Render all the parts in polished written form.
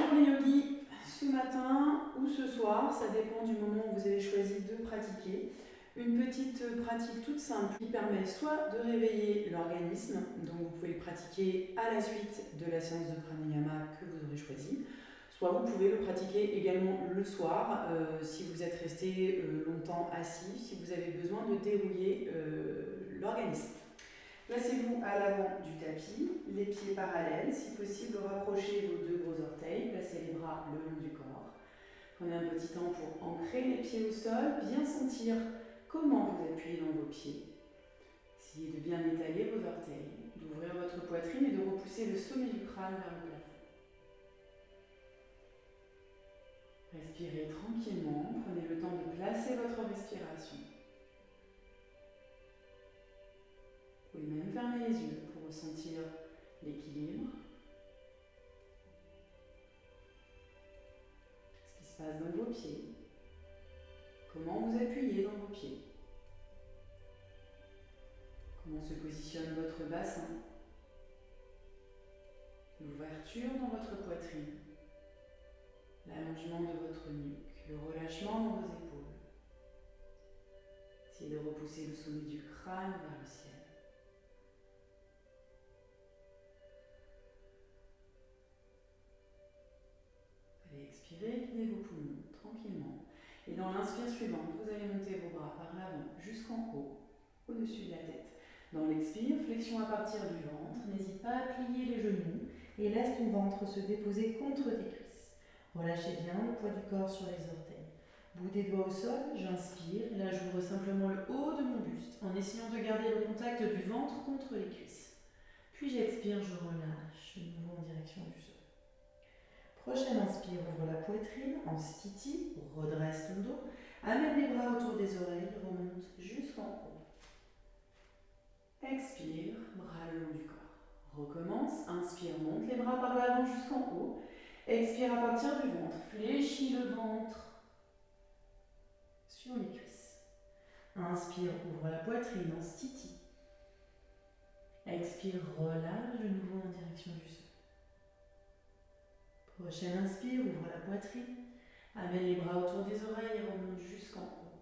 journée yogi ce matin ou ce soir, ça dépend du moment où vous avez choisi de pratiquer. Une petite pratique toute simple qui permet soit de réveiller l'organisme, donc vous pouvez le pratiquer à la suite de la séance de pranayama que vous aurez choisie, soit vous pouvez le pratiquer également le soir si vous êtes resté longtemps assis, si vous avez besoin de dérouiller l'organisme. Placez-vous à l'avant du tapis, les pieds parallèles, si possible rapprochez vos deux gros orteils, placez les bras le long du corps. Prenez un petit temps pour ancrer les pieds au sol, bien sentir comment vous appuyez dans vos pieds. Essayez de bien étaler vos orteils, d'ouvrir votre poitrine et de repousser le sommet du crâne vers le plafond. Respirez tranquillement, prenez le temps de placer votre respiration. Vous pouvez même fermer les yeux pour ressentir l'équilibre. Ce qui se passe dans vos pieds. Comment vous appuyez dans vos pieds. Comment se positionne votre bassin. L'ouverture dans votre poitrine. L'allongement de votre nuque. Le relâchement dans vos épaules. Essayez de repousser le sommet du crâne vers le ciel. Expirez, videz vos poumons tranquillement. Et dans l'inspire suivante, vous allez monter vos bras par l'avant jusqu'en haut, au-dessus de la tête. Dans l'expire, flexion à partir du ventre. N'hésite pas à plier les genoux et laisse ton ventre se déposer contre tes cuisses. Relâchez bien le poids du corps sur les orteils. Bout des doigts au sol, j'inspire. Là, j'ouvre simplement le haut de mon buste en essayant de garder le contact du ventre contre les cuisses. Puis j'expire, je relâche de nouveau en direction du sol. Prochaine inspire, ouvre la poitrine en stiti, redresse ton dos, amène les bras autour des oreilles, remonte jusqu'en haut. Expire, bras le long du corps. Recommence, inspire, monte les bras par l'avant jusqu'en haut. Expire à partir du ventre, fléchis le ventre sur les cuisses. Inspire, ouvre la poitrine en stiti. Expire, relâche de nouveau en direction du sol. Prochaine inspire, ouvre la poitrine, amène les bras autour des oreilles et remonte jusqu'en haut.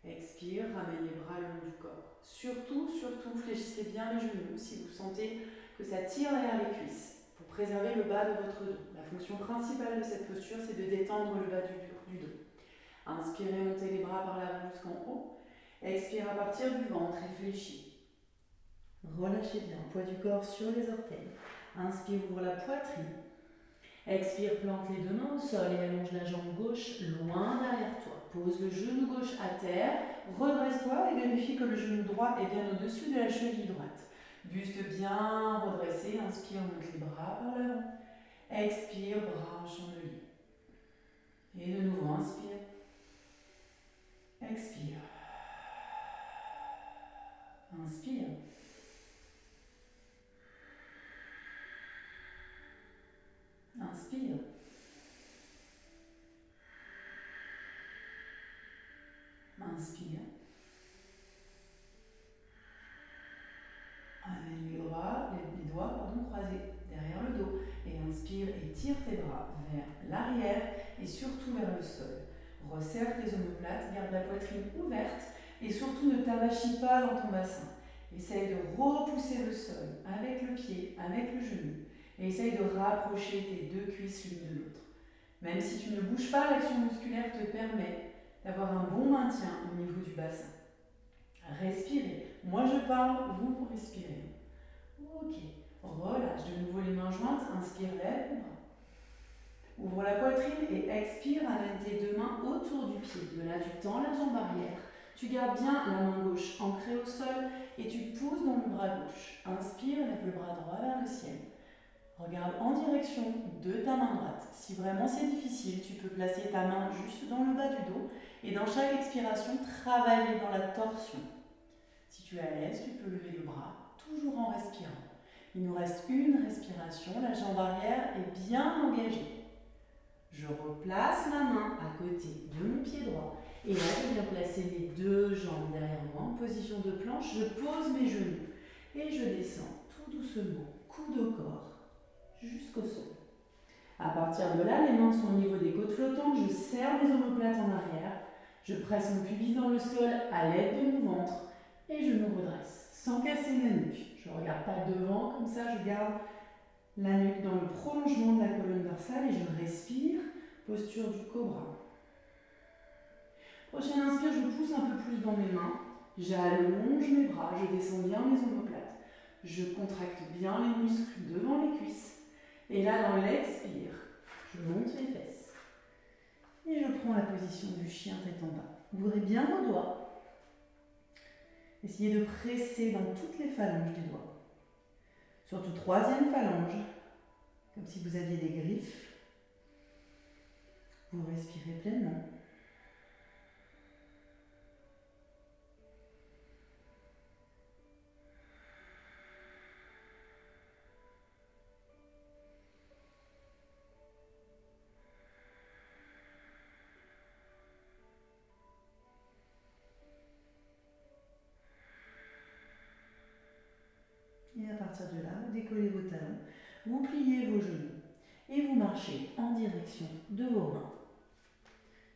Expire, ramène les bras le long du corps. Surtout, fléchissez bien les genoux si vous sentez que ça tire derrière les cuisses pour préserver le bas de votre dos. La fonction principale de cette posture, c'est de détendre le bas du dos. Inspirez, montez les bras par l'avant jusqu'en haut. Expire à partir du ventre et fléchis. Relâchez bien, poids du corps sur les orteils. Inspire, ouvre la poitrine. Expire, plante les deux mains au sol et allonge la jambe gauche loin derrière toi. Pose le genou gauche à terre, redresse-toi et vérifie que le genou droit est bien au-dessus de la cheville droite. Buste bien redressé, inspire, monte les bras par l'avant. Expire, bras en chandelier. Et de nouveau, inspire. Expire. Inspire. Inspire. Inspire. Amène les doigts croisés derrière le dos. Et inspire et tire tes bras vers l'arrière et surtout vers le sol. Resserre tes omoplates, garde la poitrine ouverte et surtout ne t'avachis pas dans ton bassin. Essaye de repousser le sol avec le pied, avec le genou. Et essaye de rapprocher tes deux cuisses l'une de l'autre. Même si tu ne bouges pas, l'action musculaire te permet d'avoir un bon maintien au niveau du bassin. Respirez. Moi je parle, vous respirez. Ok. Relâche de nouveau les mains jointes. Inspire, lève les bras. Ouvre la poitrine et expire. Amène tes deux mains autour du pied. De là, tu tends la jambe arrière. Tu gardes bien la main gauche ancrée au sol et tu pousses dans le bras gauche. Inspire, lève le bras droit vers le ciel. Regarde en direction de ta main droite. Si vraiment c'est difficile, tu peux placer ta main juste dans le bas du dos et dans chaque expiration, travailler dans la torsion. Si tu es à l'aise, tu peux lever le bras, toujours en respirant. Il nous reste une respiration, la jambe arrière est bien engagée. Je replace ma main à côté de mon pied droit. Et là, je viens placer mes deux jambes derrière moi en position de planche. Je pose mes genoux et je descends tout doucement, coude au corps, jusqu'au sol. À partir de là, les mains sont au niveau des côtes flottantes, je serre mes omoplates en arrière, je presse mon pubis dans le sol à l'aide de mon ventre et je me redresse sans casser la nuque. Je ne regarde pas devant, comme ça je garde la nuque dans le prolongement de la colonne dorsale et je respire, posture du cobra. Prochaine inspire, je pousse un peu plus dans mes mains, j'allonge mes bras, je descends bien mes omoplates, je contracte bien les muscles devant les cuisses. Et là, dans l'expire, je monte les fesses. Et je prends la position du chien tête en bas. Ouvrez bien vos doigts. Essayez de presser dans toutes les phalanges des doigts. Surtout troisième phalange, comme si vous aviez des griffes. Vous respirez pleinement. Et à partir de là, vous décollez vos talons, vous pliez vos genoux et vous marchez en direction de vos mains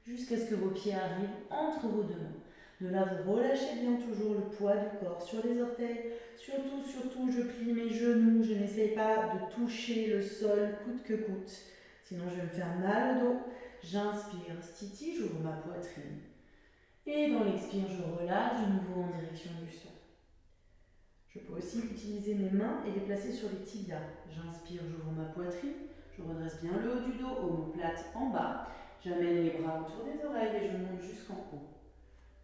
jusqu'à ce que vos pieds arrivent entre vos deux mains. De là, vous relâchez bien toujours le poids du corps sur les orteils. Surtout, je plie mes genoux. Je n'essaye pas de toucher le sol coûte que coûte. Sinon, je vais me faire mal au dos. J'inspire, stiti, j'ouvre ma poitrine. Et dans l'expire, je relâche de nouveau en direction du sol. Je peux aussi utiliser mes mains et les placer sur les tibias. J'inspire, j'ouvre ma poitrine. Je redresse bien le haut du dos, omoplate en bas. J'amène les bras autour des oreilles et je monte jusqu'en haut.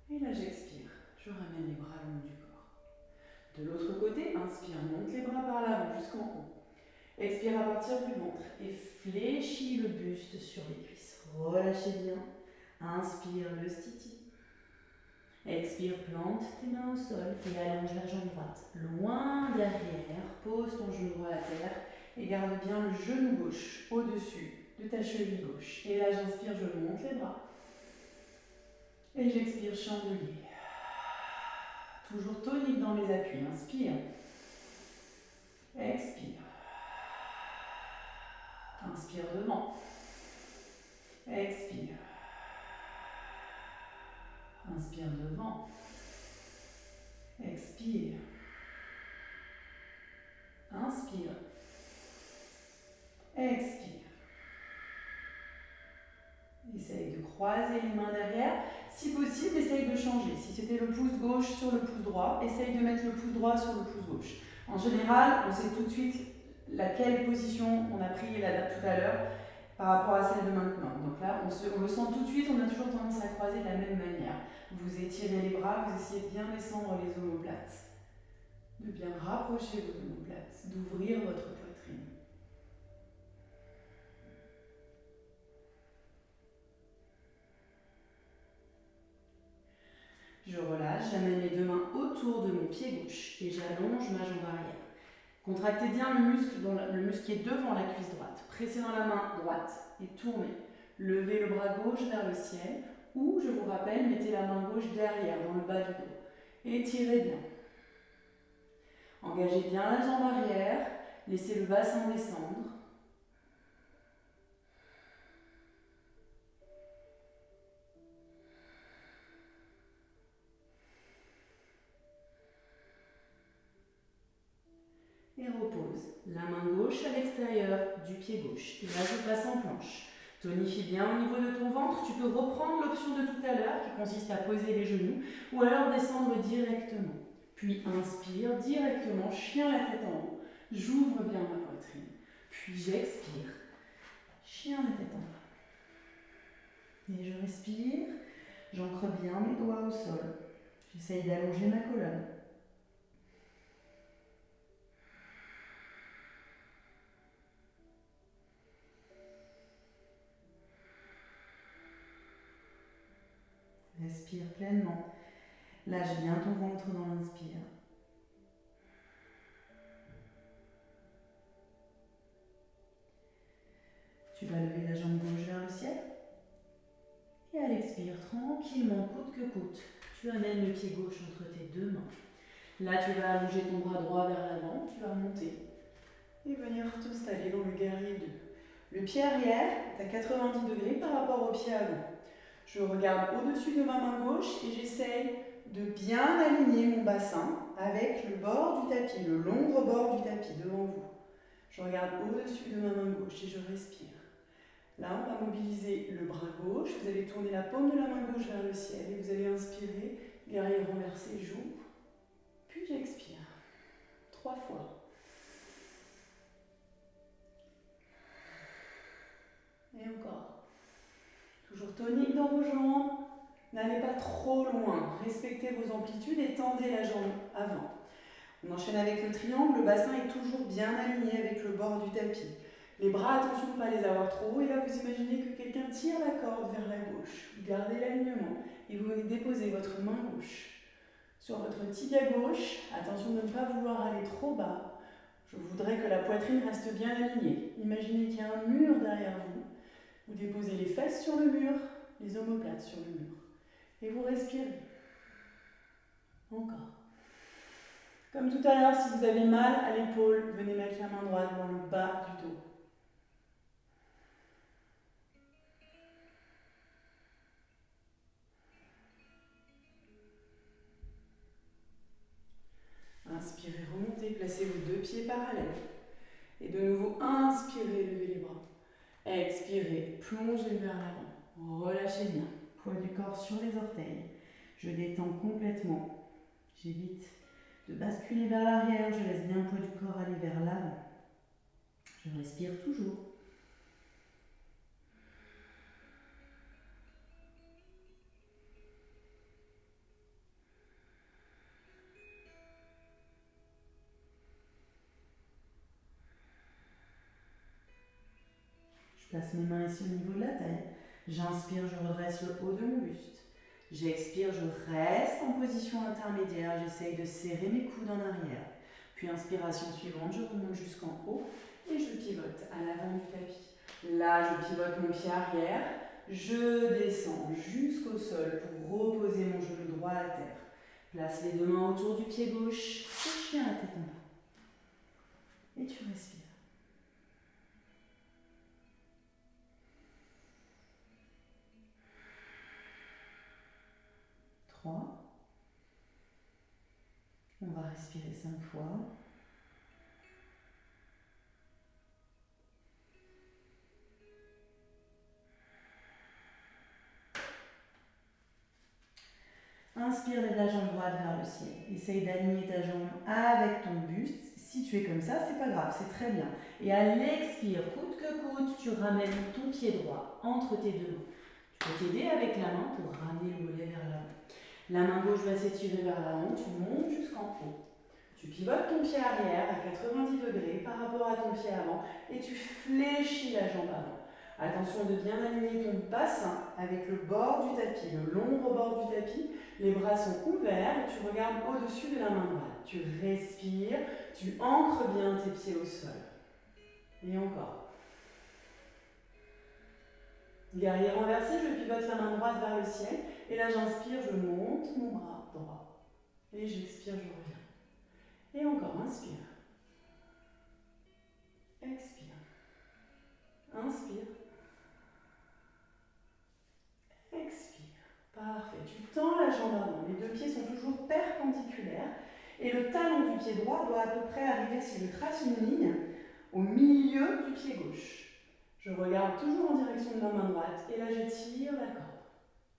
Et là, j'expire. Je ramène les bras le long du corps. De l'autre côté, inspire, monte les bras par l'avant jusqu'en haut. Expire à partir du ventre et fléchis le buste sur les cuisses. Relâchez bien. Inspire le stiti. Expire, plante tes mains au sol et allonge la jambe droite. Loin derrière, pose ton genou droit à la terre et garde bien le genou gauche au-dessus de ta cheville gauche. Et là, j'inspire, je monte les bras. Et j'expire, chandelier. Toujours tonique dans les appuis. Inspire. Expire. Inspire devant. Expire. Inspire devant. Expire. Inspire. Expire. Essaye de croiser les mains derrière. Si possible, essaye de changer. Si c'était le pouce gauche sur le pouce droit, essaye de mettre le pouce droit sur le pouce gauche. En général, on sait tout de suite laquelle position on a pris tout à l'heure par rapport à celle de maintenant. Donc là, on le sent tout de suite, on a toujours tendance à croiser de la même manière. Vous étirez les bras, vous essayez de bien descendre les omoplates, de bien rapprocher vos omoplates, d'ouvrir votre poitrine. Je relâche, j'amène les deux mains autour de mon pied gauche et j'allonge ma jambe arrière. Contractez bien le muscle qui est devant la cuisse droite. Pressez dans la main droite et tournez. Levez le bras gauche vers le ciel ou, je vous rappelle, mettez la main gauche derrière, dans le bas du dos. Étirez bien. Engagez bien la jambe arrière, laissez le bassin descendre. Et repose. La main gauche à l'extérieur du pied gauche. Et là, je passe en planche. Tonifie bien au niveau de ton ventre. Tu peux reprendre l'option de tout à l'heure qui consiste à poser les genoux ou alors descendre directement. Puis inspire directement, chien la tête en haut. J'ouvre bien ma poitrine. Puis j'expire, chien la tête en bas. Et je respire, j'ancre bien mes doigts au sol. J'essaye d'allonger ma colonne. Respire pleinement. Lâche bien ton ventre dans l'inspire. Tu vas lever la jambe gauche vers le ciel. Et à l'expire, tranquillement, coûte que coûte, tu amènes le pied gauche entre tes deux mains. Là, tu vas allonger ton bras droit vers l'avant, tu vas monter et venir t'installer dans le guerrier 2. Le pied arrière est à 90 degrés par rapport au pied avant. Je regarde au-dessus de ma main gauche et j'essaye de bien aligner mon bassin avec le bord du tapis, le long rebord du tapis devant vous. Je regarde au-dessus de ma main gauche et je respire. Là, on va mobiliser le bras gauche. Vous allez tourner la paume de la main gauche vers le ciel et vous allez inspirer, guerrier renversé, j'ouvre, puis j'expire. 3 fois. Et encore. Toujours tonique dans vos jambes. N'allez pas trop loin. Respectez vos amplitudes et tendez la jambe avant. On enchaîne avec le triangle. Le bassin est toujours bien aligné avec le bord du tapis. Les bras, attention de ne pas les avoir trop hauts. Et là, vous imaginez que quelqu'un tire la corde vers la gauche. Vous gardez l'alignement et vous venez déposer votre main gauche sur votre tibia gauche. Attention de ne pas vouloir aller trop bas. Je voudrais que la poitrine reste bien alignée. Imaginez qu'il y a un mur derrière vous. Vous déposez les fesses sur le mur, les omoplates sur le mur. Et vous respirez. Encore. Comme tout à l'heure, si vous avez mal à l'épaule, venez mettre la main droite dans le bas du dos. Inspirez, remontez, placez vos 2 pieds parallèles. Et de nouveau, inspirez, levez les bras. Expirez, plongez vers l'avant. Relâchez bien. Poids du corps sur les orteils. Je détends complètement. J'évite de basculer vers l'arrière. Je laisse bien le poids du corps aller vers l'avant. Je respire toujours. Je place mes mains ici au niveau de la taille. J'inspire, je redresse le haut de mon buste. J'expire, je reste en position intermédiaire. J'essaye de serrer mes coudes en arrière. Puis inspiration suivante, je remonte jusqu'en haut et je pivote à l'avant du tapis. Là, je pivote mon pied arrière. Je descends jusqu'au sol pour reposer mon genou droit à terre. Place les 2 mains autour du pied gauche. Et chien à tête en bas. Et tu respires. 3. On va respirer 5 fois. Inspire, lève la jambe droite vers le ciel. Essaye d'aligner ta jambe avec ton buste. Si tu es comme ça, c'est pas grave, c'est très bien. Et à l'expire, coûte que coûte, tu ramènes ton pied droit entre tes 2 mains. Tu peux t'aider avec la main pour ramener le mollet vers l'avant. La main gauche va s'étirer vers l'avant, tu montes jusqu'en haut. Tu pivotes ton pied arrière à 90 degrés par rapport à ton pied avant et tu fléchis la jambe avant. Attention de bien aligner ton bassin avec le bord du tapis, le long rebord du tapis. Les bras sont ouverts et tu regardes au-dessus de la main droite. Tu respires, tu ancres bien tes pieds au sol. Et encore. Guerrier renversé, je pivote la main droite vers le ciel. Et là j'inspire, je monte mon bras droit. Et j'expire, je reviens. Et encore, inspire. Expire. Inspire. Expire. Parfait. Tu tends la jambe avant. Les 2 pieds sont toujours perpendiculaires. Et le talon du pied droit doit à peu près arriver, si je trace une ligne, au milieu du pied gauche. Je regarde toujours en direction de ma main droite. Et là, j'étire la corde.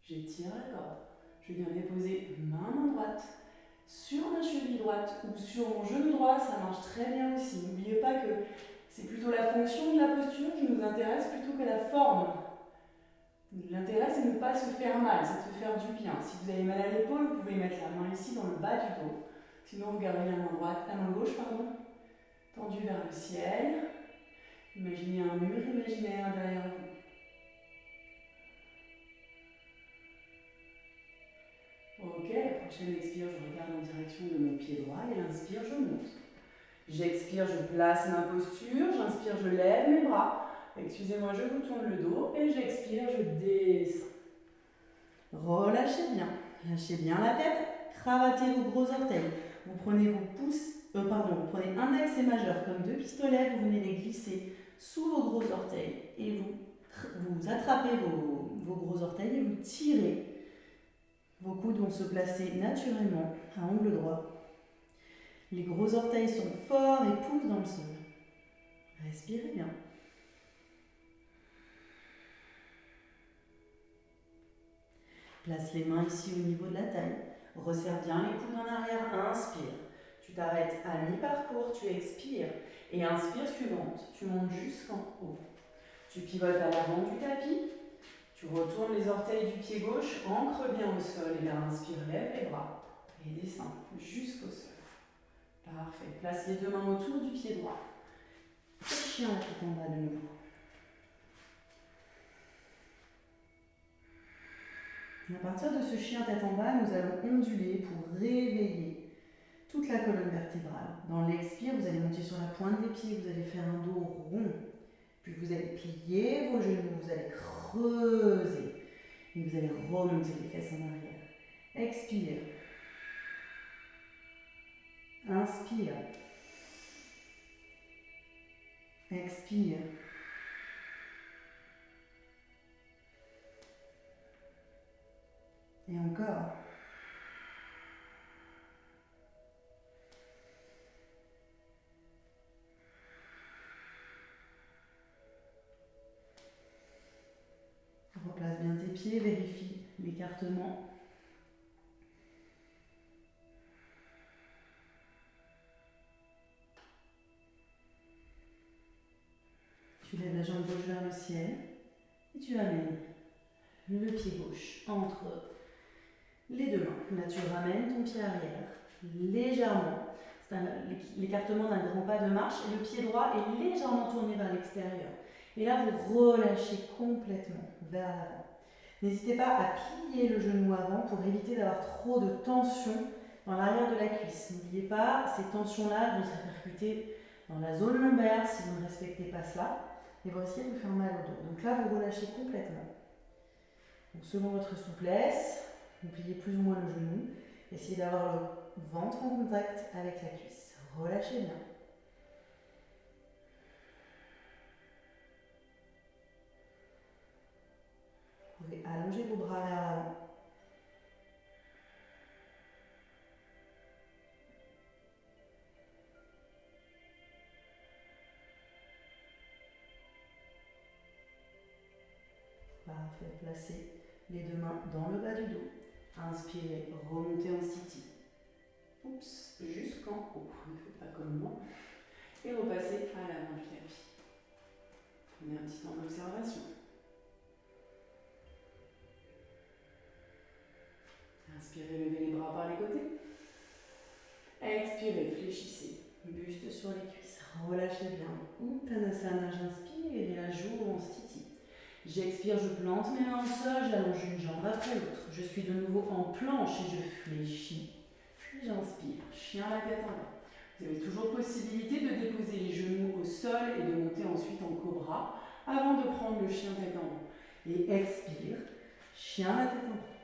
J'étire la corde. Je viens déposer ma main droite sur ma cheville droite ou sur mon genou droit. Ça marche très bien aussi. N'oubliez pas que c'est plutôt la fonction de la posture qui nous intéresse plutôt que la forme. L'intérêt, c'est de ne pas se faire mal, c'est de se faire du bien. Si vous avez mal à l'épaule, vous pouvez mettre la main ici dans le bas du dos. Sinon, vous gardez la main gauche, tendue vers le ciel. Imaginez un mur imaginaire derrière vous. Ok, la prochaine expire, je regarde en direction de mon pied droit et l'inspire, je monte. J'expire, je place ma posture, j'inspire, je lève mes bras. Excusez-moi, je vous tourne le dos et j'expire, je descends. Relâchez bien, lâchez bien la tête, cravatez vos gros orteils. Vous prenez vos pouces, vous prenez index et majeur comme 2 pistolets, vous venez les glisser sous vos gros orteils et vous attrapez vos gros orteils et vous tirez. Vos coudes vont se placer naturellement à angle droit. Les gros orteils sont forts et poussent dans le sol. Respirez bien. Place les mains ici au niveau de la taille. Resserre bien les coudes en arrière. Inspire. Tu t'arrêtes à mi-parcours, tu expires. Et inspire suivante. Tu montes jusqu'en haut. Tu pivotes à l'avant du tapis. Tu retournes les orteils du pied gauche. Ancre bien au sol. Et là, inspire, lève les bras. Et descends jusqu'au sol. Parfait. Place les deux mains autour du pied droit. Chien la tête en bas de nouveau. À partir de ce chien tête en bas, nous allons onduler pour réveiller toute la colonne vertébrale. Dans l'expire, vous allez monter sur la pointe des pieds, vous allez faire un dos rond. Puis vous allez plier vos genoux, vous allez creuser. Et vous allez remonter les fesses en arrière. Expire. Inspire. Expire. Et encore. Replace bien tes pieds, vérifie l'écartement. Tu lèves la jambe gauche vers le ciel et tu amènes le pied gauche entre les deux mains. Là, tu ramènes ton pied arrière légèrement. C'est l'écartement d'un grand pas de marche et le pied droit est légèrement tourné vers l'extérieur. Et là, vous relâchez complètement vers l'avant. N'hésitez pas à plier le genou avant pour éviter d'avoir trop de tension dans l'arrière de la cuisse. N'oubliez pas, ces tensions-là vont se répercuter dans la zone lombaire si vous ne respectez pas cela et vous risquez de vous faire mal au dos. Donc là, vous relâchez complètement. Donc selon votre souplesse, vous pliez plus ou moins le genou. Essayez d'avoir le ventre en contact avec la cuisse. Relâchez bien. Vous pouvez allonger vos bras vers l'avant. Parfait. Placez les deux mains dans le bas du dos. Inspirez, remontez en sthiti. Oups, jusqu'en haut. Ne faites pas comme moi. Et repassez à l'avant du tapis. Prenez un petit temps d'observation. Inspirez, levez les bras par les côtés. Expirez, fléchissez. Buste sur les cuisses. Relâchez bien. Uttanasana, j'inspire et la joue en sthiti. J'expire, je plante mes mains au sol, j'allonge une jambe après l'autre. Je suis de nouveau en planche et je fléchis. Puis j'inspire, chien la tête en bas. Vous avez toujours possibilité de déposer les genoux au sol et de monter ensuite en cobra avant de prendre le chien tête en haut. Et expire, chien la tête en bas.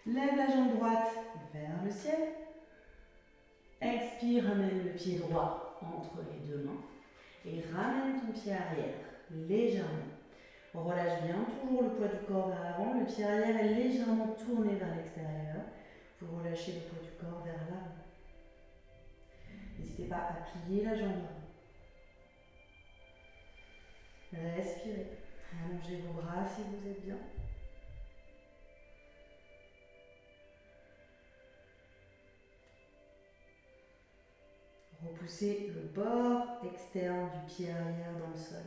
Lève la jambe droite vers le ciel. Expire, ramène le pied droit entre les deux mains. Et ramène ton pied arrière légèrement. Relâche bien, toujours le poids du corps vers l'avant. Le pied arrière est légèrement tourné vers l'extérieur. Vous relâchez le poids du corps vers l'avant. N'hésitez pas à plier la jambe avant. Respirez. Allongez vos bras si vous êtes bien. Repoussez le bord externe du pied arrière dans le sol.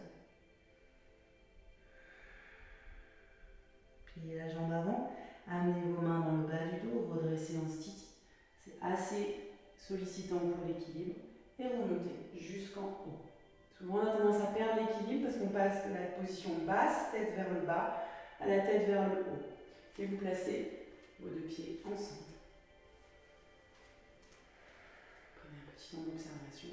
Pliez la jambe avant, amenez vos mains dans le bas du dos, redressez en sthiti. C'est assez sollicitant pour l'équilibre. Et remontez jusqu'en haut. Souvent on a tendance à perdre l'équilibre parce qu'on passe de la position basse, tête vers le bas, à la tête vers le haut. Et vous placez vos deux pieds ensemble. Prenez un petit temps d'observation.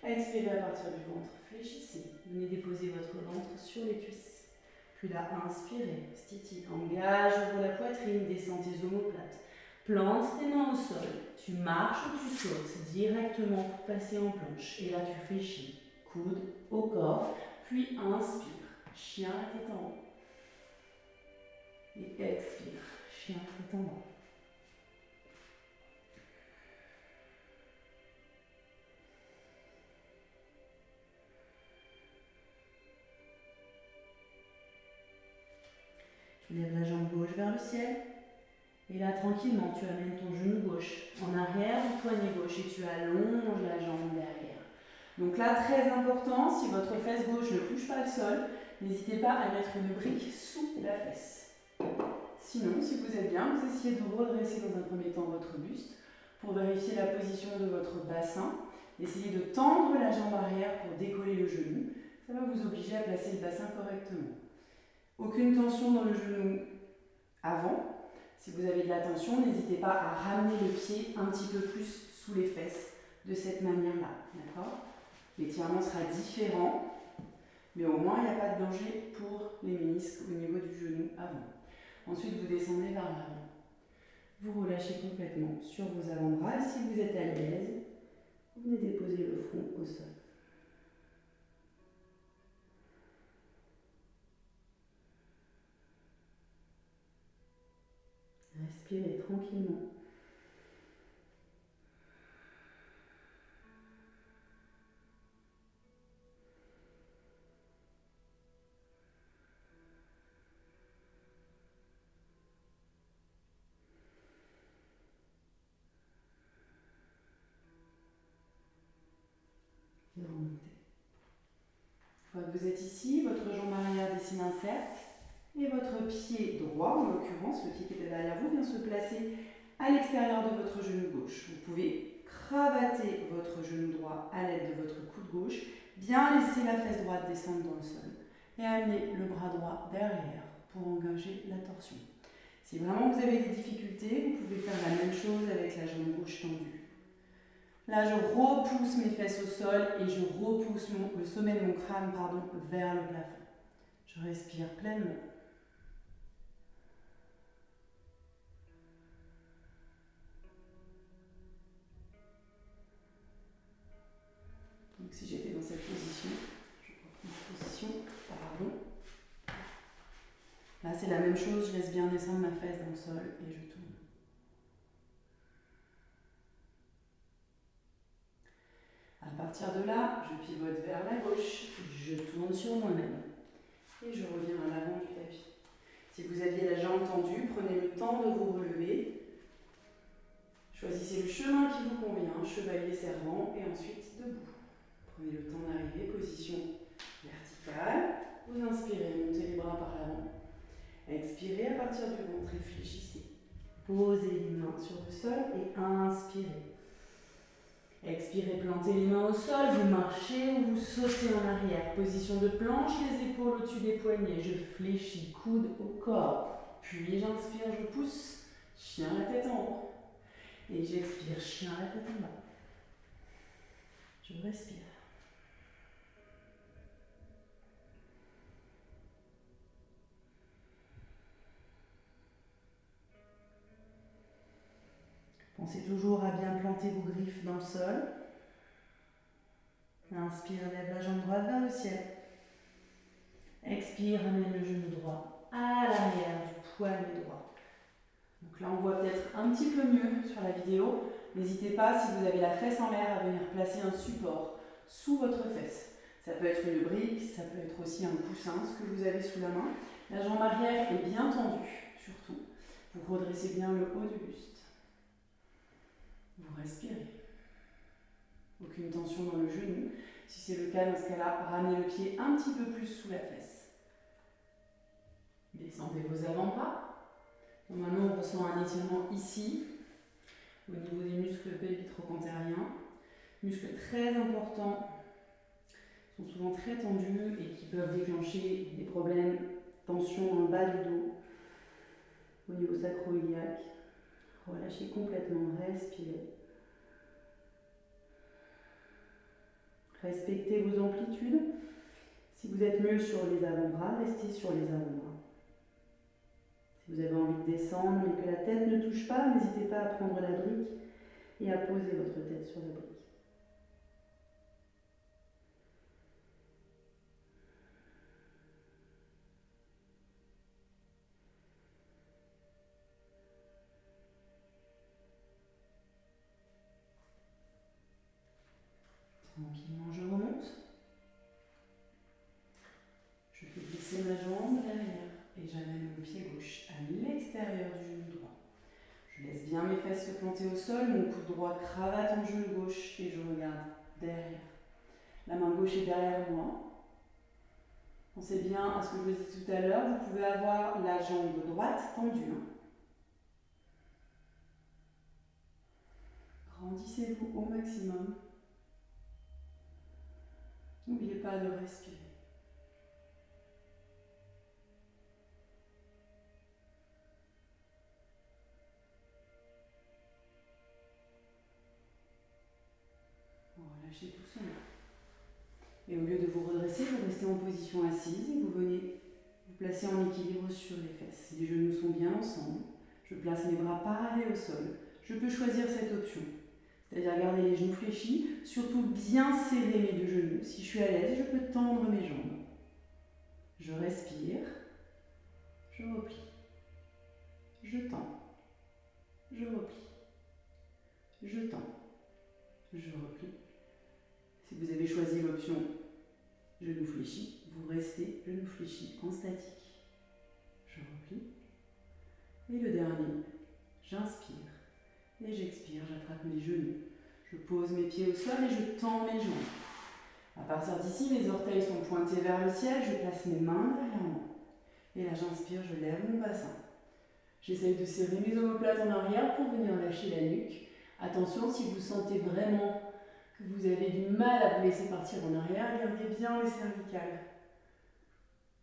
Expirez à partir du ventre, fléchissez. Venez déposer votre ventre sur les cuisses. Puis là, inspirez, stiti, engage, ouvre la poitrine, descends tes omoplates. Plante tes mains au sol. Tu marches ou tu sautes directement pour passer en planche. Et là, tu fléchis. Coude au corps. Puis inspire. Chien la tête en haut. Et expire. Chien tête en bas. Tu lèves la jambe gauche vers le ciel. Et là, tranquillement, tu amènes ton genou gauche en arrière du poignet gauche et tu allonges la jambe derrière. Donc là, très important, si votre fesse gauche ne touche pas le sol, n'hésitez pas à mettre une brique sous la fesse. Sinon, si vous êtes bien, vous essayez de redresser dans un premier temps votre buste pour vérifier la position de votre bassin. Essayez de tendre la jambe arrière pour décoller le genou. Ça va vous obliger à placer le bassin correctement. Aucune tension dans le genou avant. Si vous avez de la tension, n'hésitez pas à ramener le pied un petit peu plus sous les fesses de cette manière-là. D'accord ? L'étirement sera différent, mais au moins il n'y a pas de danger pour les ménisques au niveau du genou avant. Ensuite, vous descendez vers l'avant. Vous relâchez complètement sur vos avant-bras. Et si vous êtes à l'aise, vous venez déposer le front au sol. Respirez tranquillement. Et remontez. Une fois que vous êtes ici, votre jambe arrière dessine un cercle et votre pied droit, en l'occurrence, le pied qui était derrière vous, vient se placer à l'extérieur de votre genou gauche. Vous pouvez cravater votre genou droit à l'aide de votre coude gauche, bien laisser la fesse droite descendre dans le sol et amener le bras droit derrière pour engager la torsion. Si vraiment vous avez des difficultés, vous pouvez faire la même chose avec la jambe gauche tendue. Là, je repousse mes fesses au sol et je repousse le sommet de mon crâne vers le plafond. Je respire pleinement. Donc si j'étais dans cette position, je reprends ma position, Là, c'est la même chose, je laisse bien descendre ma fesse dans le sol et je tourne. À partir de là, je pivote vers la gauche, je tourne sur moi-même et je reviens à l'avant du tapis. Si vous aviez la jambe tendue, prenez le temps de vous relever. Choisissez le chemin qui vous convient, chevalier servant et ensuite debout. Prenez le temps d'arriver, position verticale. Vous inspirez, montez les bras par l'avant. Expirez à partir du ventre, réfléchissez. Posez les mains sur le sol et inspirez. Expirez, plantez les mains au sol, vous marchez ou vous sautez en arrière. Position de planche, les épaules au-dessus des poignets. Je fléchis, coude au corps. Puis j'inspire, je pousse. Chien la tête en haut. Et j'expire, chien la tête en bas. Je respire. Pensez toujours à bien planter vos griffes dans le sol. Inspire, lève la jambe droite vers le ciel. Expire, amène le genou droit à l'arrière du poignet droit. Donc là, on voit peut-être un petit peu mieux sur la vidéo. N'hésitez pas, si vous avez la fesse en l'air, à venir placer un support sous votre fesse. Ça peut être une brique, ça peut être aussi un coussin, ce que vous avez sous la main. La jambe arrière est bien tendue, surtout. Vous redressez bien le haut du buste. Vous respirez. Aucune tension dans le genou. Si c'est le cas, dans ce cas-là, ramenez le pied un petit peu plus sous la fesse. Descendez vos avant-bras. Normalement, on ressent un étirement ici, au niveau des muscles pelvico-trochanteriens. Muscles très importants, sont souvent très tendus et qui peuvent déclencher des problèmes, tension dans le bas du dos, au niveau sacro-iliaque. Relâchez complètement, respirez. Respectez vos amplitudes. Si vous êtes mieux sur les avant-bras, restez sur les avant-bras. Si vous avez envie de descendre mais que la tête ne touche pas, n'hésitez pas à prendre la brique et à poser votre tête sur la brique. Tranquillement, je remonte. Je fais glisser ma jambe derrière et j'amène mon pied gauche à l'extérieur du genou droit. Je laisse bien mes fesses se planter au sol, mon coude droit cravate mon genou gauche et je regarde derrière. La main gauche est derrière moi. Pensez bien à ce que je vous ai dit tout à l'heure, vous pouvez avoir la jambe droite tendue. Grandissez-vous au maximum. N'oubliez pas de respirer. Relâchez doucement. Et au lieu de vous redresser, vous restez en position assise et vous venez vous placer en équilibre sur les fesses. Les genoux sont bien ensemble. Je place mes bras parallèles au sol. Je peux choisir cette option, c'est-à-dire garder les genoux fléchis, surtout bien serrer mes deux genoux. Si je suis à l'aise, je peux tendre mes jambes. Je respire, je replie, je tends, je replie, je tends, je replie. Si vous avez choisi l'option genoux fléchis, vous restez genoux fléchis en statique. Je replie. Et le dernier, j'inspire et j'expire, j'attrape mes genoux. Je pose mes pieds au sol et je tends mes jambes. À partir d'ici, les orteils sont pointés vers le ciel, je place mes mains derrière moi. Et là, j'inspire, je lève mon bassin. J'essaye de serrer mes omoplates en arrière pour venir lâcher la nuque. Attention, si vous sentez vraiment que vous avez du mal à vous laisser partir en arrière, gardez bien les cervicales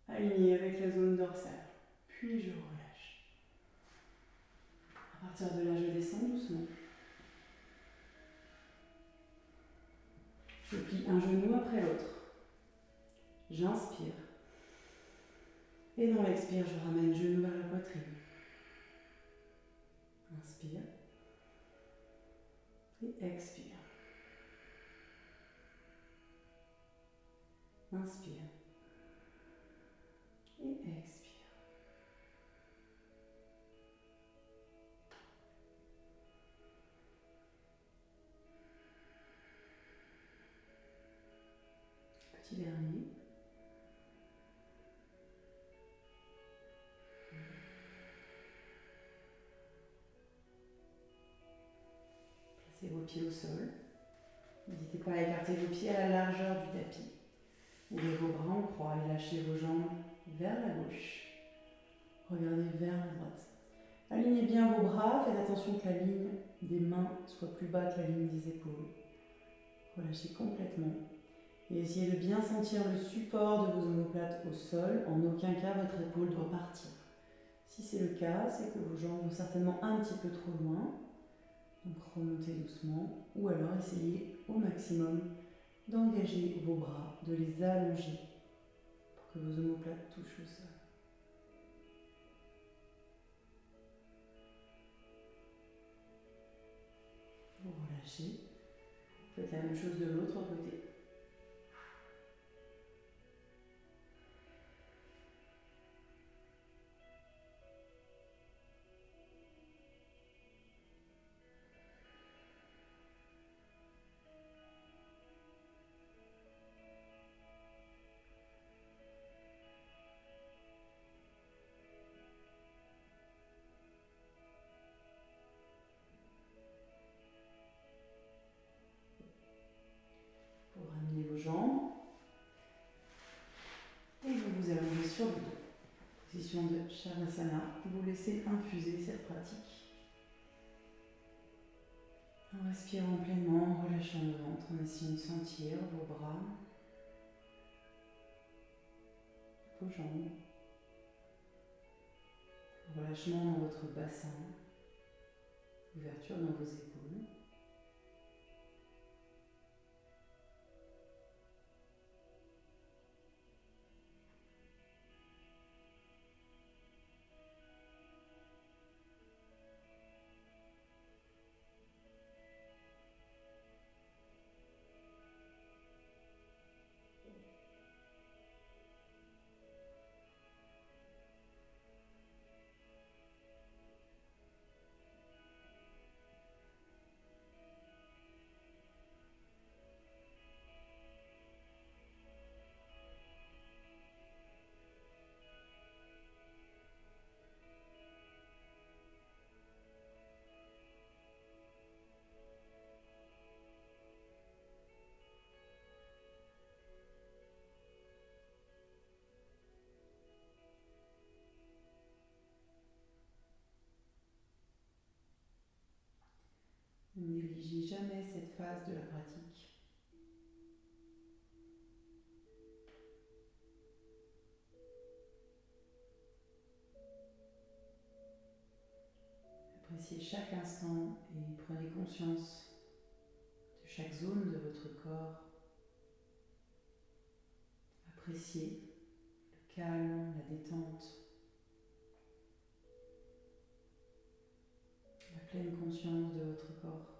alignées avec la zone dorsale. Puis je relâche. À partir de là, je descends doucement. Je plie un genou après l'autre. J'inspire. Et dans l'expire, je ramène genou vers la poitrine. Inspire. Et expire. Inspire. Et expire. Petit dernier. Placez vos pieds au sol. N'hésitez pas à écarter vos pieds à la largeur du tapis. Ouvrez vos bras en croix et lâchez vos jambes vers la gauche. Regardez vers la droite. Alignez bien vos bras, faites attention que la ligne des mains soit plus bas que la ligne des épaules. Relâchez complètement. Et essayez de bien sentir le support de vos omoplates au sol. En aucun cas, votre épaule doit partir. Si c'est le cas, c'est que vos jambes vont certainement un petit peu trop loin. Donc remontez doucement. Ou alors essayez au maximum d'engager vos bras, de les allonger pour que vos omoplates touchent le sol. Vous relâchez. Faites la même chose de l'autre côté. Vous ramenez vos jambes et vous vous allongez sur le dos. Position de Shavasana. Vous laissez infuser cette pratique. En respirant pleinement, en relâchant le ventre, en essayant de sentir vos bras, vos jambes, relâchement dans votre bassin, ouverture dans vos épaules. Ne négligez jamais cette phase de la pratique. Appréciez chaque instant et prenez conscience de chaque zone de votre corps. Appréciez le calme, la détente, la pleine conscience de votre corps.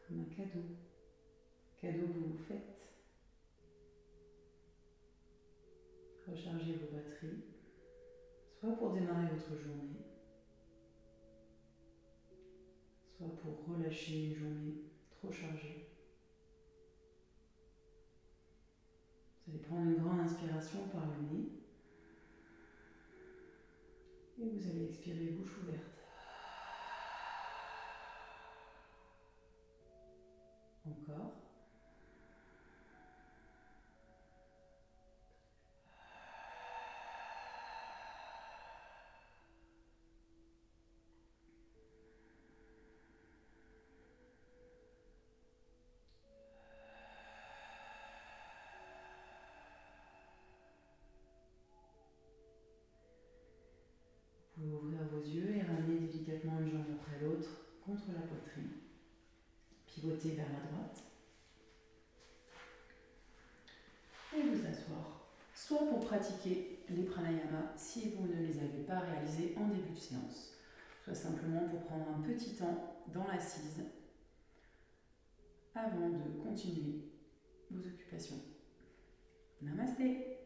Comme un cadeau que vous vous faites. Rechargez vos batteries, soit pour démarrer votre journée, soit pour relâcher une journée trop chargée. Vous allez prendre une grande inspiration par le nez et vous allez expirer bouche ouverte. Encore. Vous pouvez ouvrir vos yeux et ramener délicatement une jambe après l'autre contre la poitrine. Pivotez vers la droite. Et vous asseoir. Soit pour pratiquer les pranayamas si vous ne les avez pas réalisés en début de séance, soit simplement pour prendre un petit temps dans l'assise avant de continuer vos occupations. Namasté!